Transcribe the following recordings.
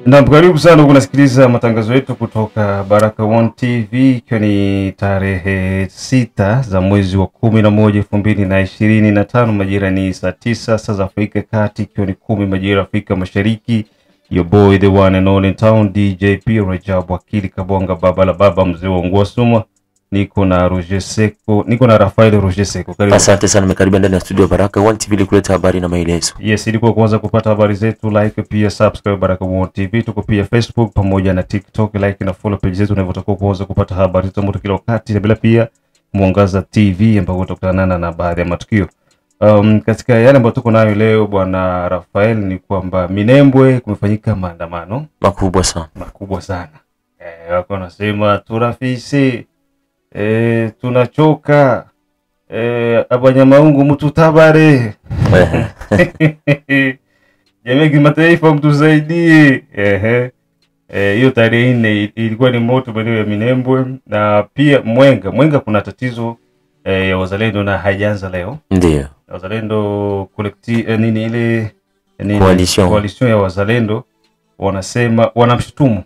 Na karibu sana unasikiliza matangazo yetu kutoka Baraka One TV, ikiwa ni tarehe 6 za mwezi wa 11 2025, majira ni saa 9 saa za Afrika Kati, ikiwa ni 10 majira Afrika Mashariki. Your boy the one and only in town, DJP Rajab Wakili Kabonga, baba la baba, mzee wa Ngwasuma. Niko na Roger Seko, niko na Rafael Roger Seko. Karibu. Asante sana, nimekaribia ndani ya studio Baraka One TV kuleta habari na maelezo. Yes, ilikuwa kwanza kupata habari zetu, like pia subscribe Baraka One TV. Tuko pia Facebook pamoja na TikTok, like na follow page zetu unavyotakuwa kwanza kupata habari zetu moto kila wakati, na bila pia Mwangaza TV ambapo utakutana na baadhi ya matukio. Katika yale ambayo tuko nayo leo bwana Rafael ni kwamba Minembwe kumefanyika maandamano Makubwa sana. Wako nasema turafisi tunachoka abanyamaungu mtutabare. Jamii kimataifa mtusaidie. Hiyo tarehe 4 ilikuwa ni moto maeneo ya Minembwe na pia Mwenga kuna tatizo ya wazalendo na haijaanza leo. Ndio. Wazalendo collective coalition ya wazalendo wanasema wanamshutumu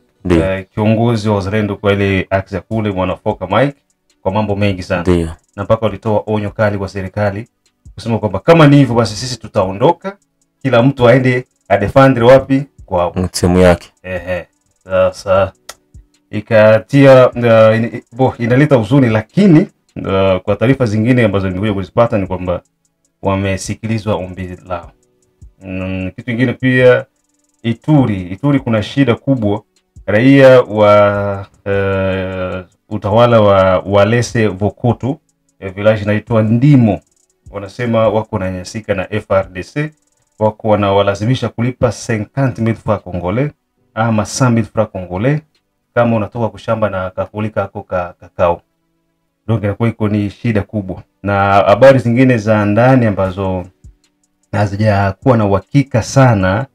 kiongozi wa wazalendo kwa ile aksi kule Mwanafoka Mike kwa mambo mengi sana. Ndio. Na mpaka walitoa onyo kali kwa serikali kusema kwamba kama ni hivyo basi sisi tutaondoka, kila mtu aende adefendre wapi kwa sehemu yake. Sasa ikatia inaleta huzuni, lakini kwa taarifa zingine ambazo nimekuja kuzipata ni kwamba wamesikilizwa ombi lao. Kitu kingine pia Ituri kuna shida kubwa. Raia wa utawala wa Walese Vokoto village inaitwa Ndimo wanasema wako na nyasika na FRDC, wako wanawalazimisha kulipa 50,000 francs congolais ama 100,000 francs congolais kama unatoka kushamba na kakulika hako kakao. Donc inakuwa iko ni shida kubwa. Na habari zingine za ndani ambazo hazijakuwa na uhakika sana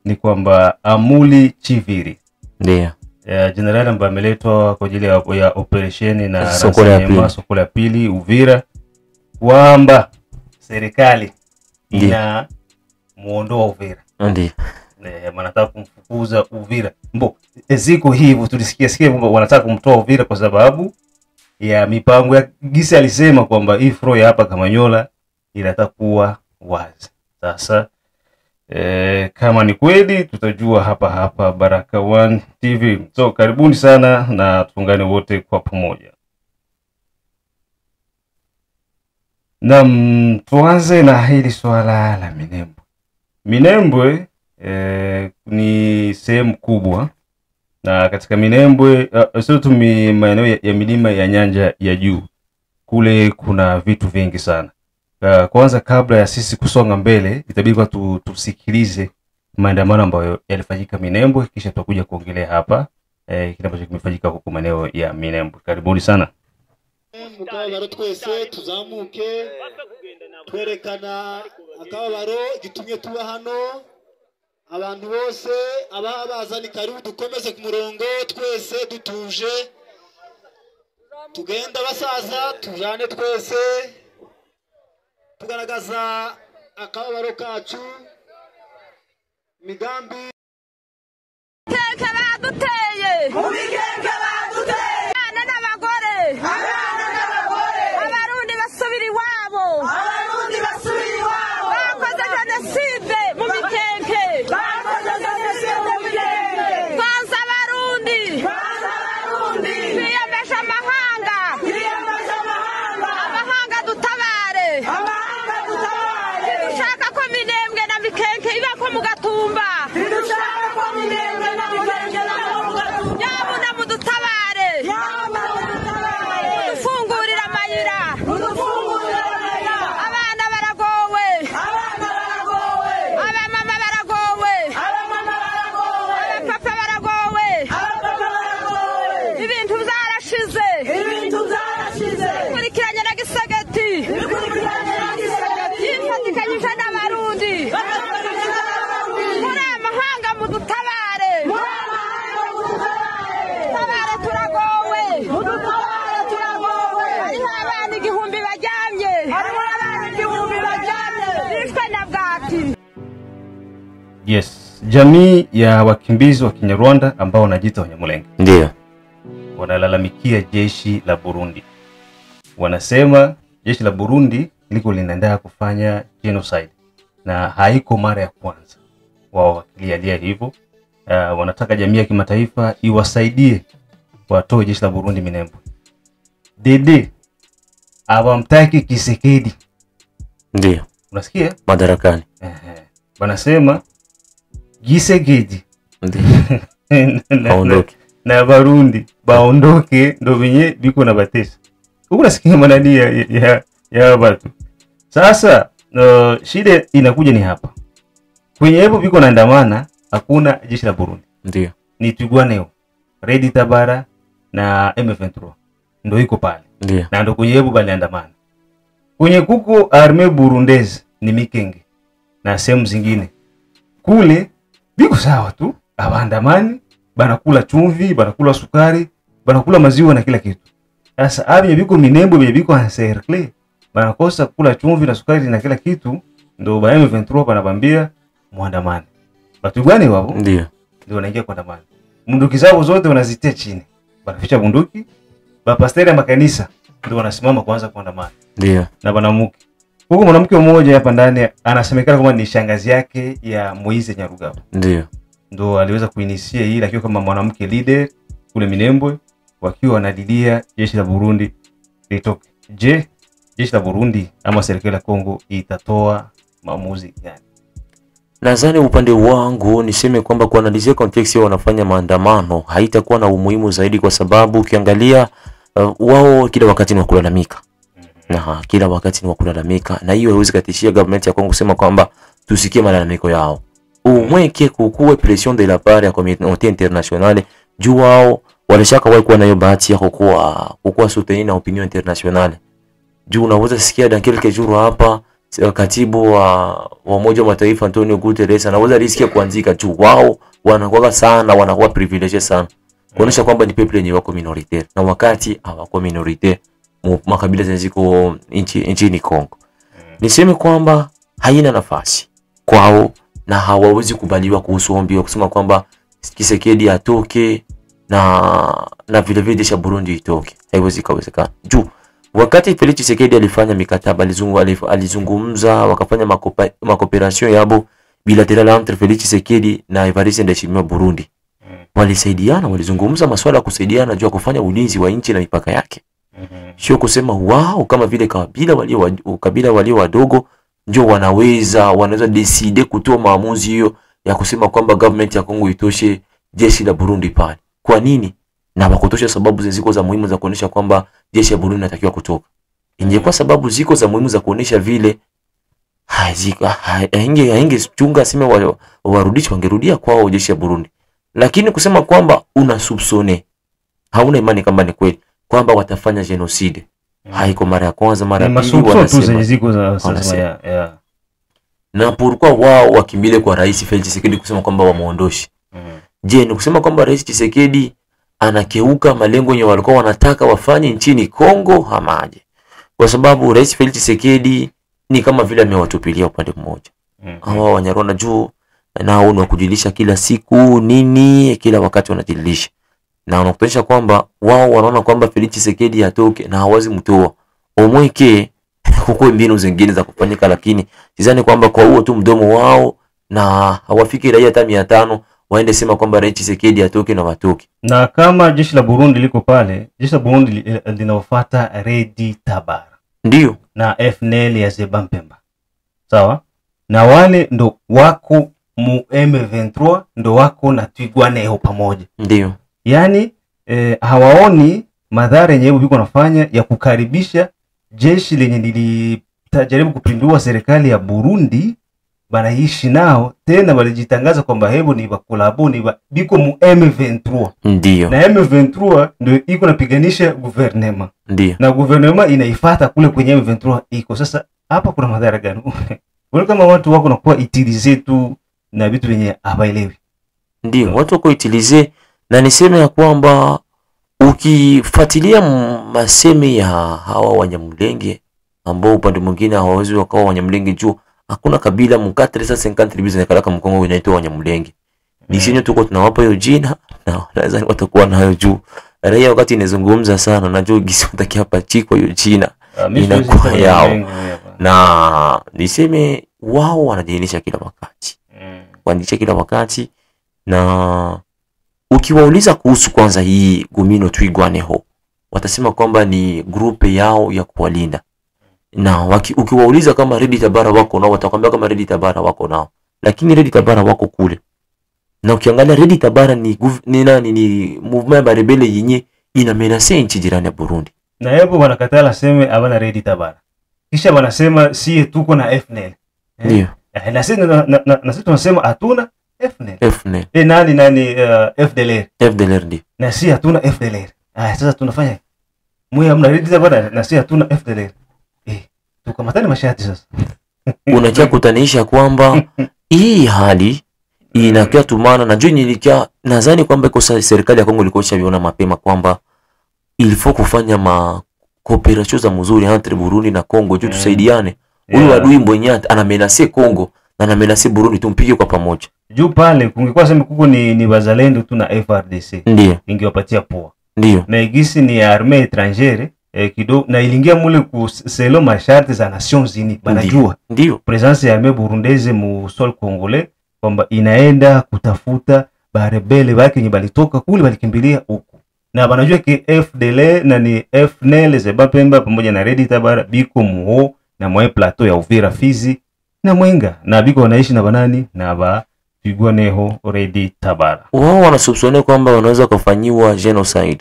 ni kwamba Amuli Chiviri ndio general ambaye ameletwa kwa ajili ya operation na soko la pili Uvira, kwamba serikali ina muondoa Uvira. Ndio. Wanataka kumfukuza Uvira. Ziko hivyo tulisikia kwamba wanataka kumtoa Uvira kwa sababu ya mipango ya Gisi. Alisema kwamba hii fro ya hapa Kamanyola inatakuwa wazi. Sasa kama ni kweli tutajua hapa Baraka One TV. So karibuni sana na tuungane wote kwa pamoja. Tuanze na hili swala la Minembwe. Minembwe ni sehemu kubwa, na katika Minembwe sio tu maeneo ya milima ya nyanja ya juu. Kule kuna vitu vingi sana. Kwanza kabla ya sisi kusonga mbele itabidi kwa tusikilize maandamano ambayo yalifanyika Minembwe, kisha tutakuja kuongelea hapa kile ambacho kimefanyika huko maeneo ya Minembwe. Karibuni sana. Mukabaro twese tuzamuke twerekana akabaro gitumye tuba hano. Abantu bose ababazani karibu dukomeze ku murongo twese dutuje. Tugenda basaza tujane twese tugaragaza akabaro kacu migambi keke baduteye abarundi basubira iwabo bakoze jenoside mu Mikenke kwanza abarundi biyemeje amahanga dutabare dushaka ko Minembwe na Mikenke ibako mu Gatumba yabona mudutabare fungurira amayira abana baragowe abamama baragowe abapapa baragowe ibintu byarashize kurikiranye na Gisagati yifatikanyije n'abarundi muri amahanga mudutabare turagowe hariho abana igihumbi bajyamye bishwe na bwaki. Yes. Jamii ya wakimbizi wa Kinyarwanda ambao wanajiita Wanyamulenge Ndio. wanalalamikia jeshi la Burundi. Wanasema jeshi la Burundi liko linaendelea kufanya genocide na haiko mara ya kwanza. Wao wakilialia hivyo. Wanataka jamii ya kimataifa iwasaidie watoe jeshi la Burundi Minembwe. Dede abamtaki Kisekedi. Ndio. Unasikia? Madarakani. Wanasema Kisekedi Aondoke. na Barundi baondoke, ndo venye biko na batesa. Huko nasikia manani ya watu. Sasa shida inakuja ni hapa. Kwenye hapo biko naandamana, hakuna jeshi la Burundi. Ndio. Ni Twigwaneo, Red Tabara na M23. Ndio iko pale. Ndio. Na ndio kwenye hapo baliandamana. Kwenye kuko arme burundese ni Mikenge na sehemu zingine. Kule biko sawa tu, abandamani, banakula chumvi, banakula sukari, banakula maziwa na kila kitu. Sasa abi biko Minembwe biko encercler, banakosa kula chumvi na sukari na kila kitu, ndio ba M23 banabambia muandamani. Watu gani wao? Ndio Wanaingia kuandamana. Bunduki zao zote wanazitia chini. Banaficha bunduki. Ba pasteri ya makanisa ndio wanasimama kuanza kuandamana. Ndio. Na banamuke. Huko mwanamke mmoja hapa ndani anasemekana kama ni shangazi yake ya Moize Nyarugabo. Ndio. Ndio aliweza kuinisia hii lakini kama mwanamke leader kule Minembwe wakiwa wanadilia jeshi la Burundi litoke. Je, jeshi la Burundi ama serikali ya Kongo itatoa maamuzi gani? Nadhani upande wangu niseme kwamba kuanalizia context yao wanafanya maandamano haitakuwa na umuhimu zaidi, kwa sababu ukiangalia wao kila wakati ni wakulalamika. Na kila wakati ni wakulalamika, na hiyo haiwezi katishia government ya Kongo kusema kwamba tusikie malalamiko yao. Umweke kukuwe pression de la part ya communauté internationale juu wao walishaka walikuwa nayo bahati ya kukua soutenir na opinion internationale. Juu unaweza sikia dans quelques jours hapa katibu wa Umoja wa Mataifa Antonio Guterres anaweza risikia kuanzika juu wao wanakuwa sana, wanakuwa privileged sana kuonesha kwamba ni people yenye wako minoritaire, na wakati hawako minoritaire makabila ziko nchini Kongo. Niseme kwamba haina nafasi kwao na hawawezi kubaliwa kuhusu ombi wa kusema kwamba Kisekedi atoke na vile vile jeshi la Burundi itoke. Haiwezi kawezekana. Juu wakati Felix Tshisekedi alifanya mikataba, alizungumza, wakafanya makoperation yabo bilateral entre Felix Tshisekedi na Evariste Ndayishimiye Burundi. Walisaidiana, walizungumza masuala ya kusaidiana juu ya kufanya ulinzi wa nchi na mipaka yake. Sio kusema wao kama vile kabila walio wadogo ndio wanaweza decide kutoa maamuzi hiyo ya kusema kwamba government ya Kongo itoshe jeshi la Burundi pale. Kwa nini? Na wakutosha sababu ziko za muhimu za kuonesha kwamba jeshi la Burundi linatakiwa kutoka. Ingekuwa sababu ziko za muhimu za kuonesha vile chunga sema warudishe, wangerudia kwao jeshi la Burundi. Lakini kusema kwamba una soupçonner, hauna imani kama ni kweli kwamba watafanya genocide. Haiko mara ya kwanza, mara ya pili wanasema ziko za sasa ya. Na pourquoi wao wakimbile kwa Rais Felix Tshisekedi kusema kwamba wamuondoshe? Je, ni kusema kwamba Rais Tshisekedi anakeuka malengo yenye walikuwa wanataka wafanye nchini Kongo hamaje? Kwa sababu Rais Felix Tshisekedi ni kama vile amewatupilia upande mmoja. Hawa Wanyarwanda juu na wao wanakujilisha kila siku nini, kila wakati wanajilisha. Na wanakuonyesha kwamba wao wanaona kwamba Felix Tshisekedi atoke na hawezi mtoa. Omweke huko mbinu zingine za kufanyika, lakini sidhani kwamba kwa huo tu mdomo wao na hawafiki raia hata 500 waende sema kwamba Rais Tshisekedi atoke na watoke. Na kama jeshi la Burundi liko pale, jeshi la Burundi linawafuata Red Tabara. Ndio. Na FNL ya Zebampemba. Sawa? Na wale ndo wako mu M23 ndo wako na Twigwaneo pamoja. Ndio. Yaani hawaoni madhara yenyewe biko nafanya ya kukaribisha jeshi lenye lilijaribu kupindua serikali ya Burundi, banaishi nao tena walijitangaza kwamba hebo ni bakolabo ni biko mu M23. Ndio. Na M23 ndio iko napiganisha gouvernement. Ndio. Na gouvernement inaifuata kule kwenye M23 iko. Sasa hapa kuna madhara gani? Wale kama watu wako na kuwa utilize tu na vitu vyenye hawaelewi. Ndio, watu wako utilize, na niseme ya kwamba ukifuatilia maseme ya hawa Wanyamulenge ambao upande mwingine hawawezi wakawa Wanyamulenge juu hakuna kabila mkatre sasa 50 tribus zinakalaka Mkongo inaitwa Wanyamulenge. Ni sisi tuko tunawapa hiyo jina na nadhani watakuwa nayo juu. Raia wakati inazungumza sana najua gisi utakia pachiko hiyo jina inakuwa yao. Na niseme wao wanajielimisha kila wakati. Wanajielimisha kila wakati na ukiwauliza kuhusu kwanza hii Gumino Twigwaneho watasema kwamba ni grupe yao ya kuwalinda. Na ukiwauliza kama Red Tabara wako nao watakwambia kama Red Tabara wako nao. Lakini Red Tabara wako kule. Na ukiangalia Red Tabara ni movement ya rebele yenye ina menace nchi jirani ya Burundi. Na hapo wanakatala sema abana Red Tabara. Kisha wanasema si tuko na FNL. Ndio. Na sisi tunasema hatuna FNL. FNL. Nani FDLR. FDLR ndio. Na si hatuna FDLR. Sasa tunafanya mwe hamna Red Tabara na si hatuna FDLR. Tukamatani mashati sasa. Unacha kutanisha kwamba hii hali inakia tumana na juu nilikia nadhani kwamba iko serikali ya Kongo ilikuwa ishaviona mapema kwamba ilifo kufanya cooperation za mzuri entre Burundi na Kongo juu tusaidiane. Huyu adui mbonyata anamenase Kongo na anamenase Burundi tumpige kwa pamoja. Juu pale kungekuwa sema kuko ni bazalendo tu na FRDC. Ndio. Ingewapatia poa. Ndio. Na igisi ni armée étrangère kido na ilingia mule ku selo masharti za Nations Unies banajua. Ndio. Presence ya armée burundaise mu sol congolais kwamba inaenda kutafuta barebele wake wenye balitoka kule balikimbilia huko. Na banajua ki FDL na ni FNL Zebapemba pamoja na Red Tabara biko muho na mwe plateau ya Uvira Fizi na Mwenga na biko wanaishi na banani na ba Twigwaneho Red Tabara. Wao wanasubsone kwamba wanaweza kufanyiwa genocide.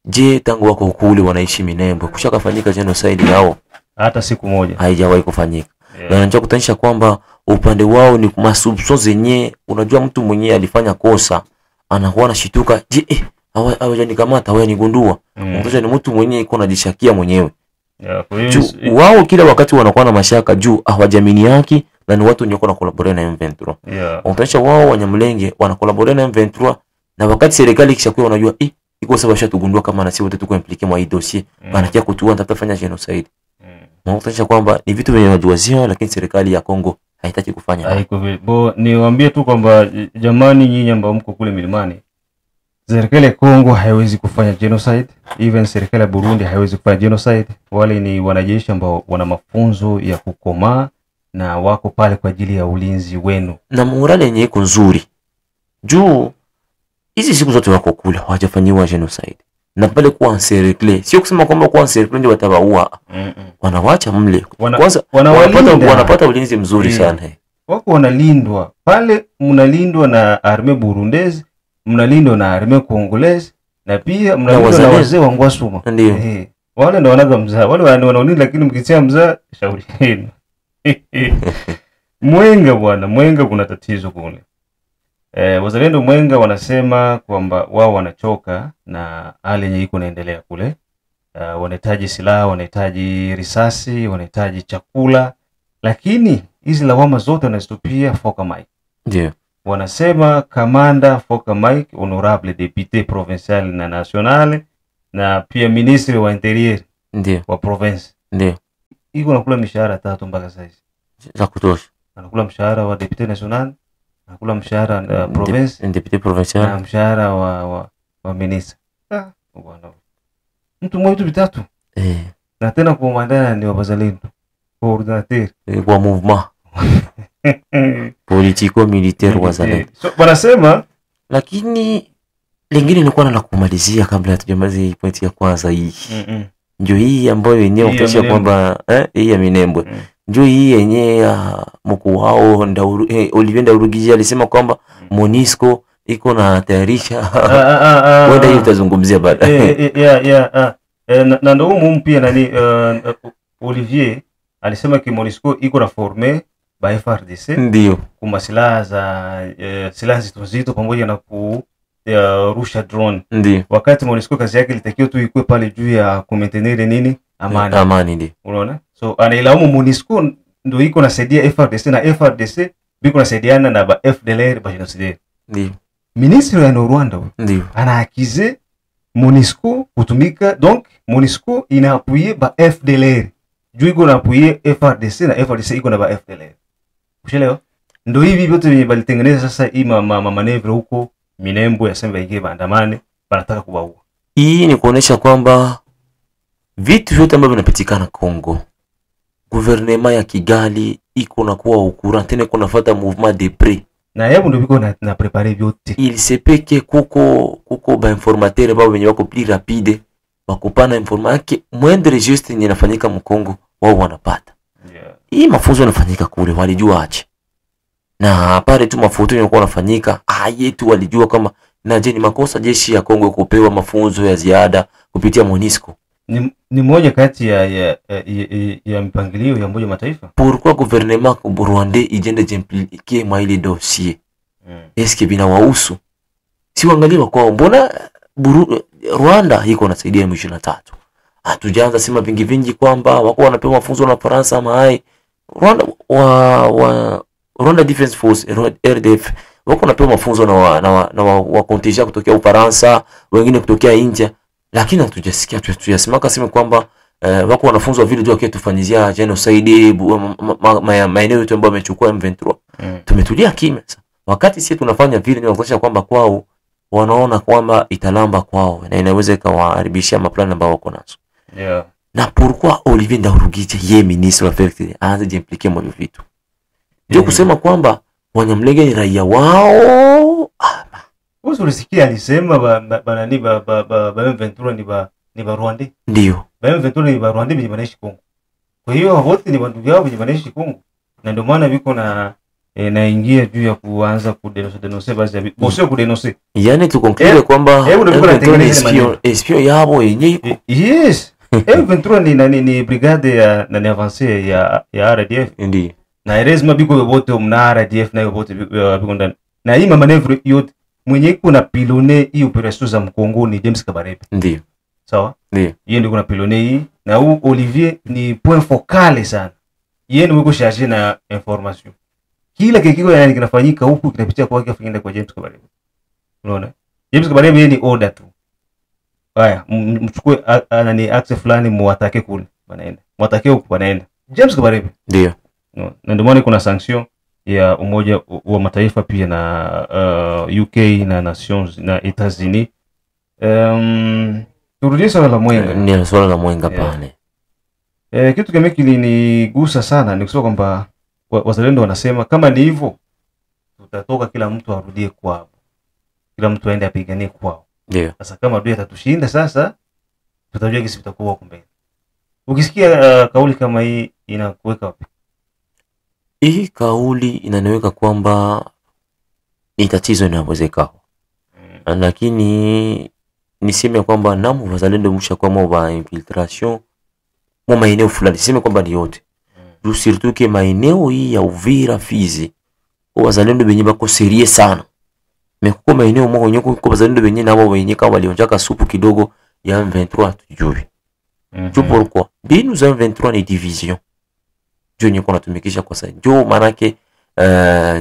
Je, tangu wako kule wanaishi Minembwe kushakafanyika genocide yao? Hata siku moja haijawahi kufanyika. Na nataka kutanisha kwamba upande wao ni masubso zenye unajua mtu mwenyewe alifanya kosa anakuwa anashituka je hawajanikamata hawajanigundua. Mtoto ni mtu mwenyewe iko anajishakia mwenyewe. Wao kila wakati wanakuwa na mashaka juu hawajamini yake na ni watu wenye wako na collaborate na M23. Utanisha wao Wanyamulenge wana collaborate na M23 na wakati serikali kishakuwa wanajua iko sababu shatugundua kama na sisi wote tuko impliqué mwa hii dossier banakia kutua nitafanya genocide. Maana kwamba ni vitu vyenye wajuazia lakini serikali ya Kongo haitaki kufanya. Haiko vile. Niwaambie tu kwamba jamani nyinyi ambao mko kule milimani, serikali ya Kongo haiwezi kufanya genocide, even serikali ya Burundi haiwezi kufanya genocide. Wale ni wanajeshi ambao wana mafunzo ya kukomaa na wako pale kwa ajili ya ulinzi wenu. Na morale yenyewe iko nzuri. Juu hizi siku zote wako kule hawajafanyiwa genocide. Na pale kwa encercle sio kusema kwamba kwa encercle ndio watawaua. Wanawacha mle kwanza wanapata ulinzi mzuri sana. Wako wanalindwa pale, mnalindwa na armée burundaise, mnalindwa na armée congolaise na pia mnalindwa na wazee wa Ngwasuma. Wale ndio wanaga mzaa, wale wanaoninda lakini mkitia mzaa shauri yenu. Mwenga bwana, Mwenga kuna tatizo kule. Wazalendo Mwenga wanasema kwamba wao wanachoka na hali yenye iko inaendelea kule. Wanahitaji silaha, wanahitaji risasi, wanahitaji chakula, lakini hizi lawama zote wanazitupia Foka Mike. Ndio. Wanasema kamanda Foka Mike, honorable député provincial na national na pia ministre wa interior wa province. Ndio. Iko nakula mishahara 3 mpaka sasa. Za kutosha. Anakula mshahara wa député national, anakula mshahara province, député provincial na mshahara wa ministre. Bwana. Mtu mmoja vitatu. Na tena kuomandana ni wazalendo. Coordinateur kwa mouvement politico militaire wazalendo. So wanasema lakini lingine nilikuwa na kumalizia kabla hatujamaliza hii point ya kwanza hii. Ndio hii ambayo yenyewe utaisha kwamba hii ya Minembwe. Ndio hii yenyewe mkuu wao Olivier Ndaurugije alisema kwamba MONUSCO iko na tayarisha. Wenda hiyo tutazungumzia baadaye. Na ndio humu pia nani Olivier alisema ki MONUSCO iko na former by FARDC. Ndio. Kuma silaha za silaha zito pamoja na rusha drone. Ndio. Wakati MONUSCO kazi yake ilitakiwa tu ikuwe pale juu ya kumaintenir nini amani. Amani ndio. Unaona? So anailaumu MONUSCO ndio iko nasaidia FARDC na FARDC biko nasaidiana na ba FDLR ba genocide. Ndio. Ministre wa Rwanda ndio anaakize MONUSCO kutumika, donc MONUSCO inaapuye ba FDLR. Juu iko na apuye FARDC na FARDC iko na ba FDLR. Ushelewa? Ndio hivi vyote vyenye balitengeneza sasa hii manevre huko Minembwe ya Semba Ige bandamane wanataka kuwaua. Hii ni kuonesha kwamba vitu vyote ambavyo vinapatikana Kongo, gouvernement ya Kigali iko na kuwa ukura tena kuna fuata mouvement de près. Na yabo ndio biko na préparer vyote. Il se peut que kuko ba informateur bao wenye wako plus rapide wakupana information moindre juste yenye inafanyika Mkongo wao wanapata. Yeah. Hii mafunzo yanafanyika kule walijua aje. Na pale tu mafunzo yalikuwa yanafanyika, yetu walijua kama na je ni makosa jeshi ya Kongo kupewa mafunzo ya ziada kupitia MONUSCO. Ni moja kati ya mpangilio ya Umoja Mataifa. Pourquoi gouvernement burundais ijende jimpliquer mwa ile dossier? Est-ce que bina wahusu? Si uangaliwa kwa mbona Rwanda iko nasaidia M23. Hatujaanza sema vingi kwamba wako wanapewa mafunzo na Faransa mahai. Rwanda Defense Force RDF wako wanapewa mafunzo na contingent kutokea Ufaransa, wengine kutokea India, lakini hatujasikia tuyasema kasema kwamba wako wanafunzwa vile tu tufanyizia genocide maeneo yote ambayo wamechukua M23. Tumetulia kimya sasa. Wakati sisi tunafanya vile ni kuonyesha kwamba kwao wanaona kwamba italamba kwao na inaweza kuwaharibishia maplani ambayo wako nazo. Yeah. Na pourquoi Olivier Ndarugije yeye ministre wa Affaires aanze jimpliquer mwa vitu? Ndio kusema kwamba Wanyamulenge ni raia wao. Wewe ulisikia alisema banani ba M23 ni ba Rwanda. Ndio. Ba M23 ni ba Rwanda wenye wanaishi Kongo. Kwa hiyo wote ni bandugu yao wenye wanaishi Kongo. Na ndio maana biko na naingia juu ya kuanza kudenoncer basi ya sio kudenoncer. Yaani tu conclure kwamba espion yao yenyewe iko. Yes. M23 ni brigade ya na avancée ya RDF. Ndio. Na erezima biko yote mna RDF na yote biko ndani. Na hii manevre yote mwenye iko na pilone hii operation za Mkongo ni James Kabarebe. Ndio. Sawa? Ndio. Yeye ndio kuna pilone hii na huu Olivier ni point focal sana. Yeye ndio yuko chargé na information. Kila kikiko yani kinafanyika huku kinapitia kwa kiafanyika kwa James Kabarebe. Unaona? James Kabarebe yeye ni order tu. Haya, mchukue nani axe fulani muatake kule. Wanaenda. Muatake huku wanaenda. James Kabarebe. Ndio. No. Na ndio maana kuna sanction ya Umoja wa Mataifa pia na UK na Nations na Etats-Unis. Turudie swala la Mwenga. Ni swala la Mwenga pale. Kitu kama kilinigusa sana ni kusema kwamba wazalendo wanasema kama ni hivyo tutatoka kila mtu arudie kwao. Kila mtu aende apiganie kwao. Ndio. Sasa kama adui atatushinda sasa tutajua kisi vitakuwa huko mbele. Ukisikia kauli kama hii inakuweka wapi? Hii kauli inaniweka kwamba ni tatizo linawezekana. Lakini niseme kwamba namu wazalendo msha kwa mwa infiltration mwa maeneo fulani, niseme kwamba ni yote. Surtout que maeneo hii ya Uvira, Fizi, wazalendo wenyewe bako serious sana. Mekuko maeneo mwa nyoko kwa wazalendo wenyewe nao wenyewe kama walionjaka supu kidogo ya M23 tujui. Tu pourquoi? Dinu za M23 ni division. Jo nyeko natumikisha kwa sasa. Jo manake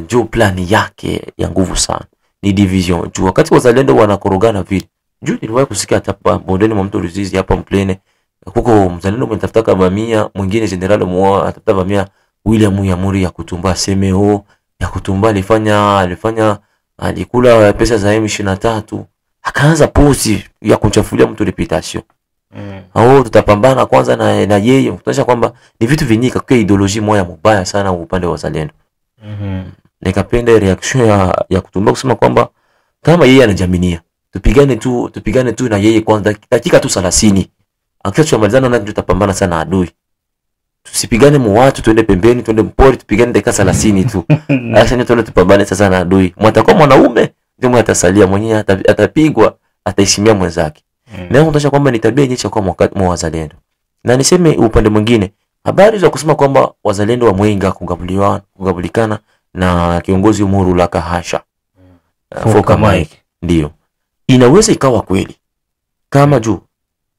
jo plani yake ya nguvu sana. Ni division. Jo wakati wazalendo wanakorogana vile. Jo niliwahi kusikia hata bondeni mwa mto Ruzizi hapa Mplene. Kuko mzalendo mtafuta kavamia, mwingine general muoa atafuta vamia William Yamuri ya Kutumba CMO ya Kutumba alikula pesa za M23, akaanza posi ya kumchafulia mtu reputation. Tutapambana kwanza na yeye, kutosha kwamba ni vitu vinyika kwa ideology moja mbaya sana upande wa wazalendo. Nikapenda reaction ya Kutumba kusema kwamba kama yeye anajaminia tupigane tu na yeye kwanza dakika tu 30. Akisha tumalizana na tutapambana sana adui. Tusipigane mu watu, tuende pembeni, tuende mpori, tupigane dakika 30 tu. Acha ni tuende tupambane sasa na adui. Mwatakuwa mwanaume ndio mwatasalia mwenyewe, atapigwa, ataheshimia mwenzake. Na kutosha kwamba ni tabia yenyewe kwa mwa wazalendo. Na niseme upande mwingine, habari za kusema kwamba wazalendo wa Mwenga kugabulikana na kiongozi Umuru la Kahasha. Foka Mike. Ndio. Inaweza ikawa kweli. Kama juu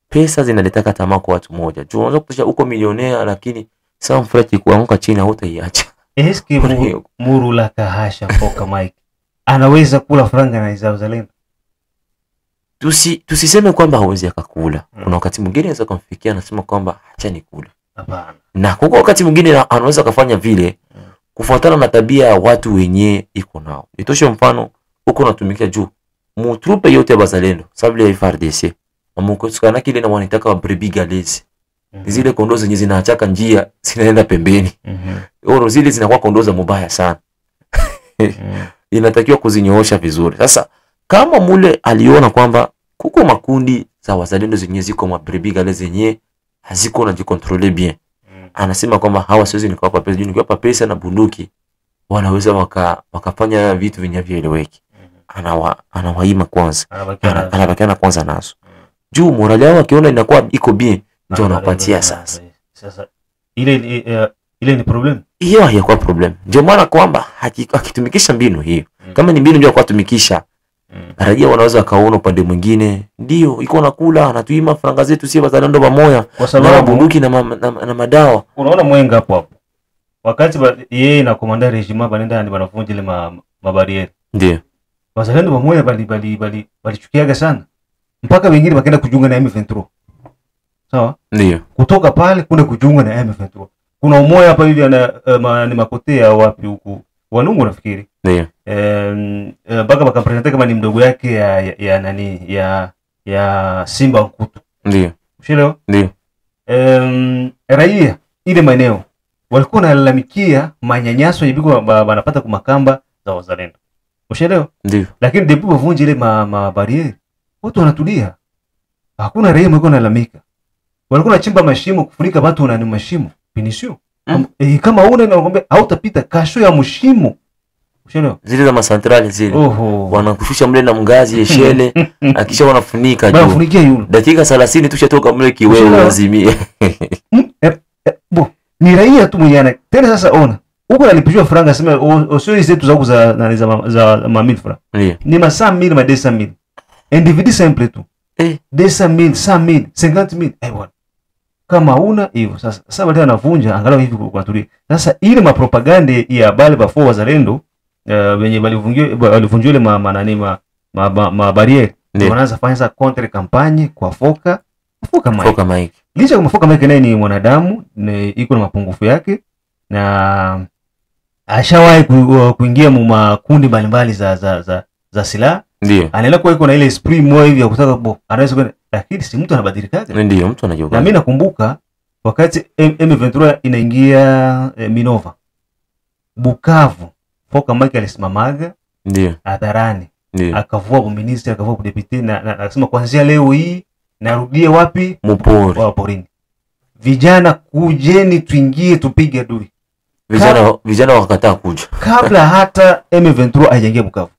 pesa zinaletaka tamaa kwa watu moja. Juu unaweza kutosha uko milionea lakini sawa mfrati kuanguka chini hutaiacha. Eski Umuru la Kahasha Foka Mike anaweza kula franga na za wazalendo? Tusiseme kwamba hawezi akakula. Kuna wakati mwingine anaweza kumfikia anasema kwamba acha nikule. Hapana. Na kwa wakati mwingine anaweza kufanya vile kufuatana na tabia ya watu wenye iko nao. Nitoshe mfano uko natumikia juu mu trupe yote ya bazalendo sababu ya FARDC amukoskana kile na wanitaka wa brigalezi zile kondoo zenye zinaachaka njia zinaenda pembeni oro zile zinakuwa kondoo za mubaya sana inatakiwa kuzinyoosha vizuri. Sasa kama mule aliona kwamba kuko makundi za wazalendo zenye ziko mabrigalezi zenye haziko na jikontrole bien, anasema kwamba hawa siwezi nikawapa pesa, nikiwapa pesa na bunduki wanaweza wakafanya vitu vinavyoeleweki. Anawaima kwanza, anabakiana kwanza nazo juu morali yao akiona inakuwa iko bien ndio anapatia sasa. Sasa ile ni problem hiyo, hayakuwa problem. Ndio maana kwamba akitumikisha mbinu hiyo, kama ni mbinu ndio kwa kutumikisha, raia wanaweza kaona upande mwingine ndio iko nakula anatuima franga zetu sio bazalendo pamoja kwa sababu bunduki na madawa. Unaona mwenga hapo wakati yeye na komanda regiment banenda ni banafunja ile mabariere, ndio bazalendo pamoja balichukiaga sana mpaka wengine wakaenda kujiunga na M23. Sawa? Ndio. Kutoka pale kuna kujiunga na M23. Kuna umoja hapa hivi ni makotea wapi huku Walungu nafikiri. Ndio. Mpaka bakapresente kama ni mdogo yake ya nani ya Simba Nkutu. Ndio. Ushelewa? Ndio. Raia ile maeneo walikuwa wanalalamikia manyanyaso yibiko banapata kwa makamba za wazalendo. Ushelewa? Ndio. Lakini depuis bavunje ile mabariere watu wanatulia. Hakuna raia mwiko nalalamika. Walikuwa wanachimba mashimo kufunika watu na mashimo. Finisio. Kama una nakwambia hautapita kasho ya mshimo. Ushelewa? Zile za masantrali zile. Wanakushusha mle na mngazi yeshele akisha wanafunika juu. Wanafunikia yule. Dakika 30 tushatoka mle kiwewe lazimia. Ni raia tu mwenyewe. Tena sasa ona. Huko nalipishwa franga sema osio zetu za mamil francs. Ni ma 100,000 ma 200,000. Individu simple tu. 200,000, 100,000, 50,000. Bwana. Kama una hivyo sasa baadaye anavunja angalau hivi kwa tulia. Sasa ile mapropaganda ya bale ba for wazalendo wenye walivunjwa ile barriere wanaanza fanya sasa counter campagne kwa Foka Mike. Licha kama Foka Mike naye ni mwanadamu iko na mapungufu yake na ashawahi kuingia mu makundi mbalimbali za silaha. Ndio. Anaenda kwa iko na ile esprit moyo hivi ya kutaka anaweza kwenda, lakini si mtu anabadilika. Ndio, mtu anajua. Na mimi nakumbuka wakati M23 inaingia Minova, Bukavu, Foka Mike alisimamaga ndio hadharani, akavua minister, akavua deputy na akasema kuanzia leo hii narudia wapi? Mpori. Wa porini. Vijana kujeni tuingie tupige adui. Vijana wakataa kuja. Kabla hata M23 hajaingia Bukavu.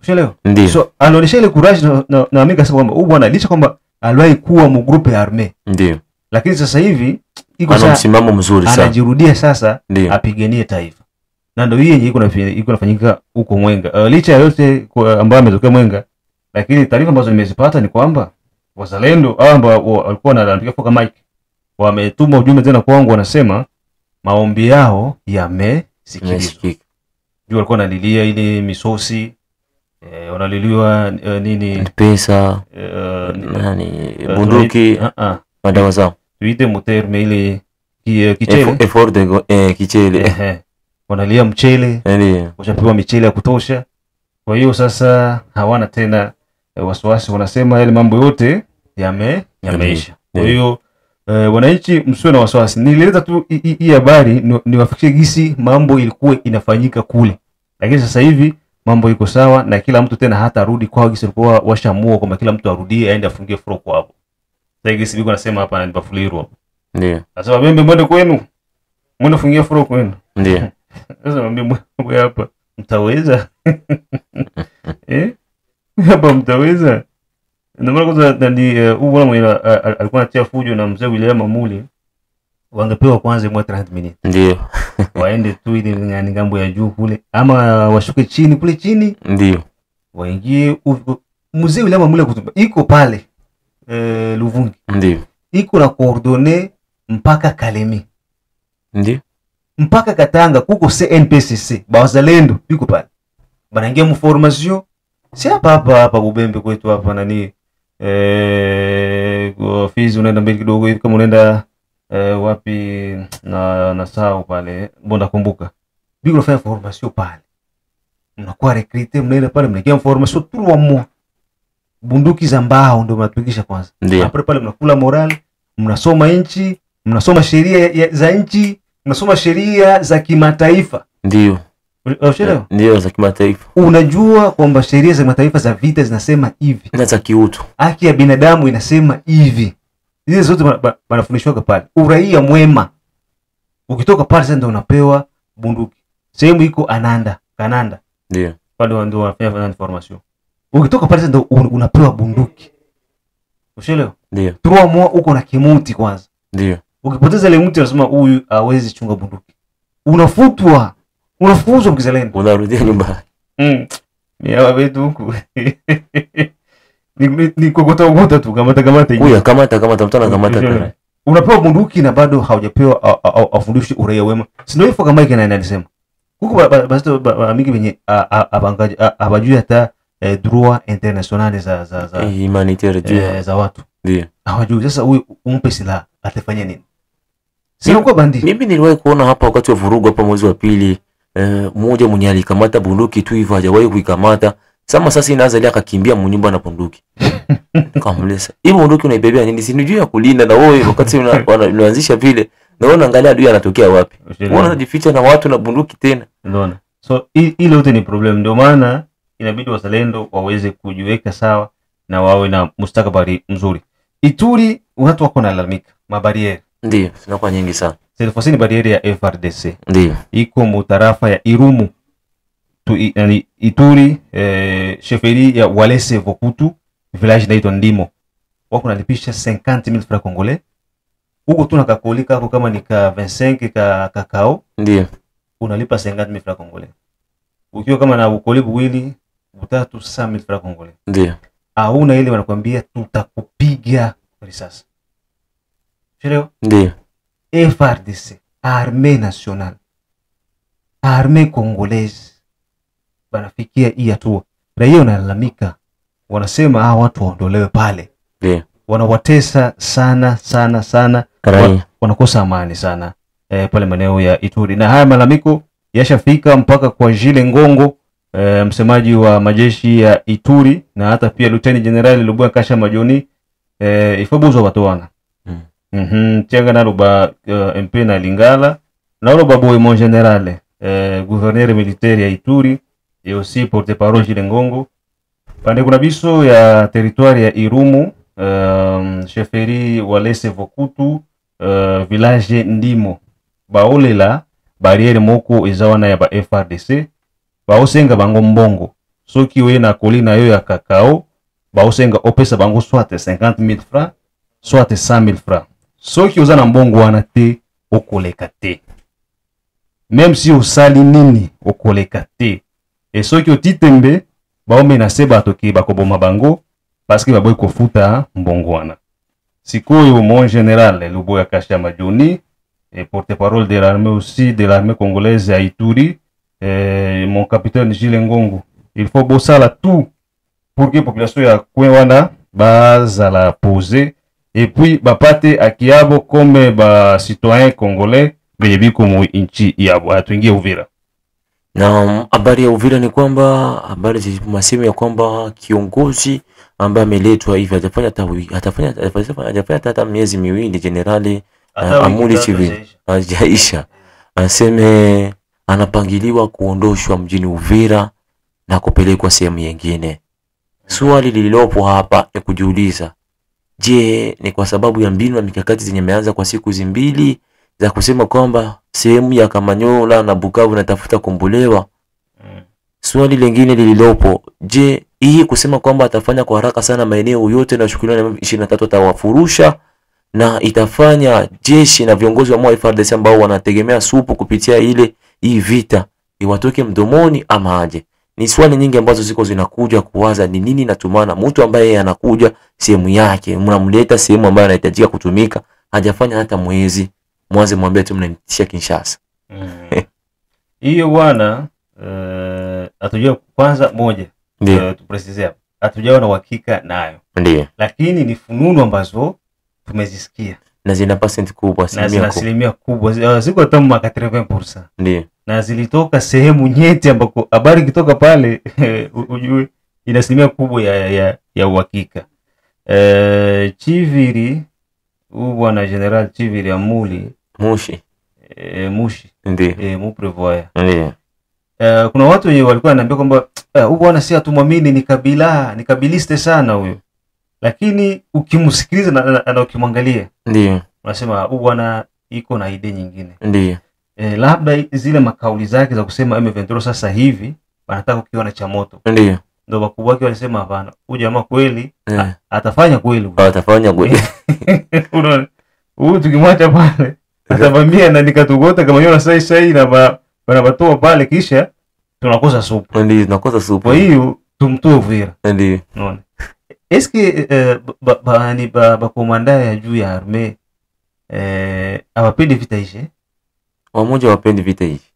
Ushelewa? So anaonyesha ile courage na mimi kasema kwamba huyu bwana licha kwamba aliwahi kuwa mu groupe ya armée. Ndio. Lakini sasa hivi iko sasa msimamo mzuri sana. Anajirudia sasa apiganie taifa. Na ndio hiyo iko nafanyika huko Mwenga. Licha ya yote ambayo ametokea Mwenga, lakini taarifa ambazo nimezipata ni kwamba wazalendo ambao walikuwa wanaandika Foka Mike wametuma ujumbe tena kwangu, wanasema maombi yao yamesikilizwa. Juu walikuwa wanalilia ile misosi wanaliliwa nini pesa nani bunduki madawa zao tuite muterme ile kichele effort de kichele wanalia mchele washapewa michele ya kutosha. Kwa hiyo sasa hawana tena wasiwasi, wanasema yale mambo yote yameisha. Kwa hiyo wananchi msiwe na wasiwasi. Nilileta tu hii habari niwafikishie gisi mambo ilikuwa inafanyika kule, lakini sasa hivi mambo iko sawa na kila mtu tena hata rudi kwao gisi alikuwa washamua kwamba kila mtu arudie aende afungie froko hapo. Sasa gisi biko nasema hapa na Bafuliru hapo. Ndio. Sasa bembe mwende kwenu. Mwende fungia froko kwenu. Ndio. Sasa mwende hapa mtaweza? Hapa mtaweza? Ndio maana kwanza ni bwana mwenye alikuwa anatia fujo na mzee William Mamuli wangepewa kwanza mwa 30 minutes. Ndio. Waende tu ile ngani ngambo ya juu kule ama washuke chini kule chini. Ndio. Waingie mzee William Mamuli kutuba. Iko pale Luvungi. Ndio. Iko na coordonner mpaka Kalemi. Ndio. Mpaka Katanga kuko CNPCC. Bazalendo biko pale. Banaingia mu formation. Si hapa Bubembe kwetu hapa nani Fizi unaenda mbele kidogo hivi kama unaenda wapi na sao pale Bonda kumbuka. biko nafanya formation pale, mnakuwa recruiter, mnaenda pale mnakia formation 3 mois, bunduki za mbao ndio mnatumikisha kwanza. Hapo pale mnakula moral, mnasoma nchi, mnasoma sheria za nchi, mnasoma sheria za kimataifa. Ndio. Unaelewa? Ndio, za kimataifa. Unajua kwamba sheria za kimataifa za vita zinasema hivi. Na za kiutu. Haki ya binadamu inasema hivi. Hizo zote wanafundishwa pale. Uraia mwema. Ukitoka pale sasa ndio unapewa bunduki. Sehemu iko Kananda. Ndio. Pale ndio wanafanya information. Ukitoka pale sasa ndio unapewa bunduki. Unaelewa? Ndio. 3 mois uko na kimuti kwanza. Ndio. Ukipoteza ile mti unasema huyu hawezi chunga bunduki. Unafutwa. Unafuzwa mkizalendo. Unarudia nyumbani. Miawa wetu huku. Ni kokota tu kamata. Kuya kamata mtana kamata tena. Unapewa bunduki na bado haujapewa afundishwe uraia wema. Si ndio hivyo kama yake na anasema. Huko basi mingi wenye abajui hata droit international za humanitaire za watu. Ndio. Hawajui sasa huyu umpe silaha atafanya nini? Sio kwa bandi. Mimi niliwahi kuona hapa wakati wa vurugu hapa mwezi wa pili, mmoja mwenye alikamata bunduki tu hivyo hajawahi kuikamata. Sasa inaanza ile akakimbia mnyumba na bunduki. Kamlesa. Hiyo bunduki unaibebea nini? Si nijui ya kulinda na wewe wakati unaanzisha vile. Naona angalia adui anatokea wapi. Unajificha na watu na bunduki tena. Unaona. So ile yote ni problem, ndio maana inabidi wazalendo waweze kujiweka sawa na wawe na mustakabali mzuri. Ituri watu wako nalalamika mabariere. Ndio, zinakuwa nyingi sana. Selfasi ni bariere ya FRDC. Ndio. Iko mutarafa ya Irumu. Yani Ituri sheferi ya Walese Vokutu, village inaitwa Ndimo. Wako nalipisha 50,000 francs congolais. Huko tuna kakolika kako kama ni ka 25 ka kakao. Ndio. Unalipa 50,000 francs congolais. Ukiwa kama na ukoli buwili, butatu 100,000 francs congolais. Ndio. Hauna ile wanakuambia tutakupiga risasi. Chelewa? Ndio. FRDC, Armée nationale, Armée congolaise, banafikia hii hatua. Raia wanalalamika, wanasema watu waondolewe pale. Ndio. Wanawatesa sana. Wanakosa amani sana pale maeneo ya Ituri. Na haya malalamiko yashafika mpaka kwa Jile Ngongo, msemaji wa majeshi ya Ituri, na hata pia Lieutenant General Lubwa Kasha Majoni, ifobuzo watoana. Tianga na ruba MP na Lingala na ruba boy mon general gouverneur militaire ya Ituri et aussi porte-parole Jile Ngongo pande kuna biso ya territoire ya Irumu, chefferie Walese Vokutu, village Ndimo baolela barriere moko ezawana ya ba FRDC baosenga bango mbongo soki we na kolina yo ya kakao baosenga opesa bango soit 50,000 francs soit 100,000 francs. Soki uza na mbongo wana te okoleka te. Même si osali nini okoleka te. Et soki otitembe baome na seba toki bakoboma bango parce que baboy kofuta mbongo wana. Sikoyo mon général Luboya Kasha Majoni et porte-parole de l'armée aussi de l'armée congolaise à Ituri, mon capitaine Jile Ngongo. Il faut bosser là tout pour que la population ya Kwewana bazala poser et puis bapate akiabo comme ba citoyen congolais bebi komo inchi yabo atuingie Uvira. Na habari ya Uvira ni kwamba habari zimasema ya kwamba kiongozi ambaye ameletwa hivi atafanya hata miezi miwili generali Amuli Chivi hajaisha. Anasema anapangiliwa kuondoshwa mjini Uvira na kupelekwa sehemu nyingine. Swali lililopo hapa ya kujiuliza, je, ni kwa sababu ya mbinu na mikakati zenye imeanza kwa siku zimbili za kusema kwamba sehemu ya Kamanyola na Bukavu natafuta kumbolewa? Swali lingine lililopo, je, hii kusema kwamba atafanya kwa haraka sana maeneo yote na shughuli na 23 atawafurusha na itafanya jeshi na viongozi wa FARDC ambao wanategemea supu kupitia hii vita iwatoke mdomoni ama aje? Ni swali nyingi ambazo ziko zinakuja kuwaza ni nini natumana mtu ambaye anakuja sehemu yake mnamleta sehemu ambayo anahitajika kutumika hajafanya hata mwezi mwanze mwambie tu mnanitisha Kinshasa. Hiyo bwana atujua kwanza moja tupresizia atujua na uhakika nayo. Ndio. Lakini ni fununu ambazo tumezisikia. na zina percent kubwa, na zina asilimia kubwa, ziko hata 80%. Ndio. Na zilitoka sehemu nyeti ambako habari kitoka pale ujue ina asilimia kubwa ya uhakika. Chiviri bwana General Chiviri Amuli Mushi. Mushi. Ndio. Mu prevoya. Ndio. Kuna watu wenye walikuwa wananiambia kwamba huyu bwana si atumwamini, ni kabiliste sana huyo. Lakini ukimsikiliza na ukimwangalia, ndio unasema huyu bwana iko na idea nyingine. Ndio. Labda zile makauli zake za kusema M23 sasa hivi wanataka kukiona cha moto. Ndio. Ndio wakubwa wake walisema hapana, huyu jamaa kweli atafanya kweli. Atafanya kweli. Unaona? Huyu tukimwacha pale atavamia na nikatugota kama yona sai na wanabatoa pale kisha tunakosa supu. Ndio, tunakosa supu. Kwa hiyo tumtoe Uvira. Ndio. Unaona? Eske ba komanda ya juu ya arme hawapendi vita ishe? Wamoja wapendi vita ishe.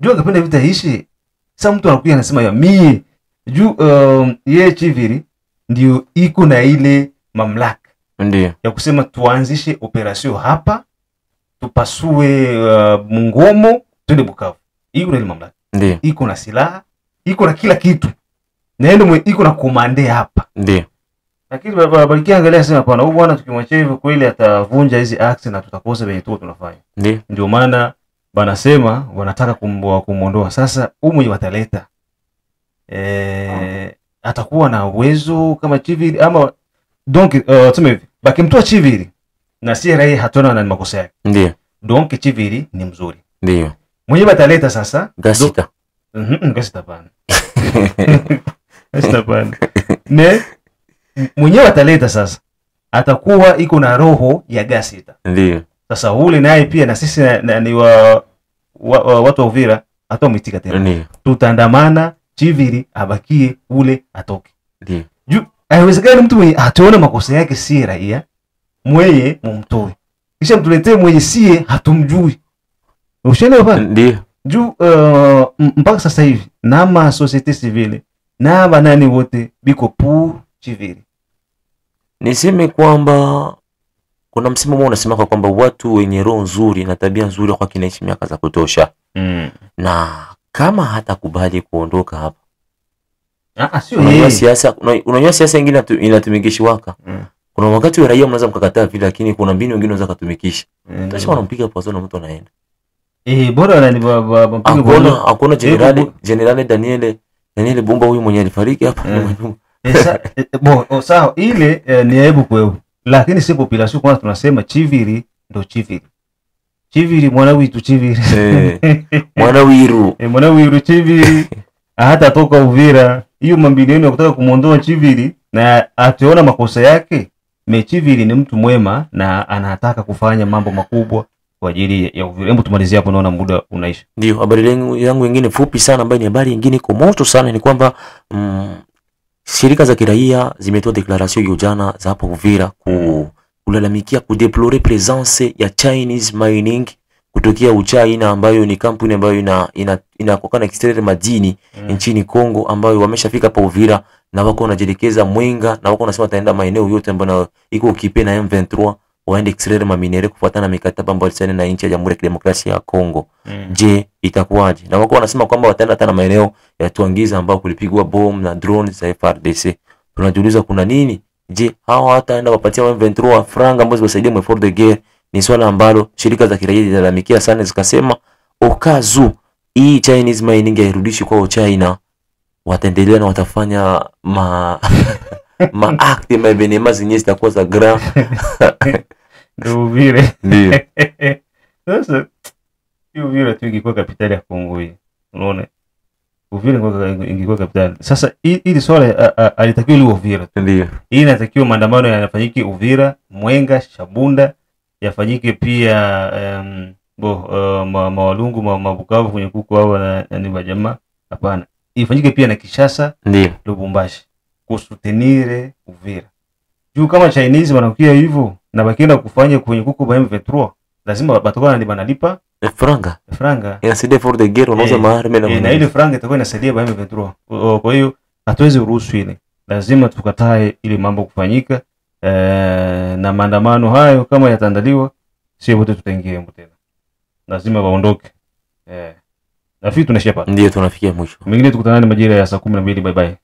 Juu akapenda vita ishe, sasa mtu anakuja anasema ya mie juu yeye Chiviri ndio iko na ile mamlaka. Ndio. Ya kusema tuanzishe operation hapa, tupasue Mungomo, twende Bukavu. Iko na ile mamlaka. Ndio. Iko na silaha, iko na kila kitu. Naendo iko na komande hapa. Ndio. Lakini balikia angalia sema hapana, huyu bwana tukimwacha hivyo kweli atavunja hizi acts na tutakosa venye tu tunafanya. Ndio maana banasema wanataka kumuondoa. Sasa mwenye wataleta atakuwa na uwezo kama Chiviri ama donc tuseme hivi bakimtoa Chiviri na si rai hatona na makosa yake. Ndio. Donc Chiviri ni mzuri. Ndio. Mwenye bataleta sasa Gasita. Gasita bana. Gasita bana. Ne mwenye bataleta sasa atakuwa iko na roho ya Gasita. Ndio. Sasa ule naye pia na sisi ni watu wa Uvira atomitika tena. Ndio. Tutaandamana Chiviri abakie ule atoke. Ndio. Haiwezekani mtu mwenye ataona makosa yake si raia mweye mumtoe. Kisha mtuletee mwenye sie hatumjui. Ushelewa bana? Ndio. Juu mpaka sasa hivi na societe civile na banani wote biko pour Chiviri. Niseme kwamba kuna msemo mmoja unasema kwamba watu wenye roho nzuri na tabia nzuri kwa kinaishi miaka za kutosha. Na kama hatakubali kuondoka hapa. Sio unajua siasa, unajua siasa nyingine inatumikishwaka. Kuna wakati wa raia mnaweza mkakataa vile, lakini kuna mbinu nyingine unaweza kutumikisha. Tasha wanampiga pozo na mtu anaenda. Bora anani mpiga pozo. Hakuna general Daniel Bumba huyu mwenye alifariki hapa. Sawa ile ni aibu kwao. Lakini si population kwanza tunasema Chiviri ndo Chiviri. Chiviri mwana witu Chiviri. Mwana wiru Chiviri. Hata toka Uvira. Hiyo mambilioni ya kutaka kumuondoa Chiviri na ataona makosa yake. Chiviri ni mtu mwema na anataka kufanya mambo makubwa kwa ajili ya Uvira. Hebu tumalizie hapo, naona muda unaisha. Ndio, habari yangu nyingine fupi sana ambayo ni habari nyingine iko moto sana ni kwamba shirika za kiraia zimetoa declaration jana za hapo Uvira kulalamikia kudeplore presence ya Chinese mining kutokea Uchina, ambayo ni kampuni ambayo inakoka na extract madini nchini Kongo, ambayo wameshafika hapo Uvira na wako wanajelekeza Mwenga na wako wanasema wataenda maeneo yote ambayo iko ukipe na M23 waende extract maminere kufuatana na mikataba ambayo ilisaini na nchi ya Jamhuri ya Kidemokrasia ya Kongo. Je, itakuwaje? Na wako wanasema kwamba wataenda hata na maeneo ya Tuangiza ambao kulipigwa bomu na drones za FARDC. Tunajiuliza kuna nini? Je, hawa hataenda wapatia M23 franga ambazo ziwasaidie mu effort de guerre? Ni swala ambalo shirika za kiraia zilalamikia sana, zikasema okazu hii Chinese mining hairudishi kwa China, wataendelea na watafanya acte mabenema zenye zitakuwa za grand. Ndio Uvira. Ndio. Sasa hiyo Uvira tu ingekuwa kapitali ya Kongo hii. Unaona? Uvira ingekuwa kapitali. Sasa hili swala alitakiwa ile Uvira. Ndio. Hii inatakiwa maandamano yanafanyike Uvira, Mwenga, Shabunda, yafanyike pia Mawalungu, Mabukavu kwenye kuko hao na ni majamaa. Hapana. Ifanyike pia na Kishasa, ndio, Lubumbashi. Kusutenire Uvira. Juu kama Chinese wanakuja hivyo na bakienda kufanya kwenye kuko ba M23, lazima batakuwa na banalipa franga. Inasaidia for the guerre, unauza maarme na ile franga itakuwa inasaidia ba M23. Kwa hiyo hatuwezi ruhusu ile. Lazima tukatae ile mambo kufanyika na maandamano hayo kama yataandaliwa, sio wote tutaingia huko tena, lazima waondoke. Nafikiri tunashia hapa, Ndio tunafikia mwisho. mengine tukutana majira ya saa 12. Bye bye.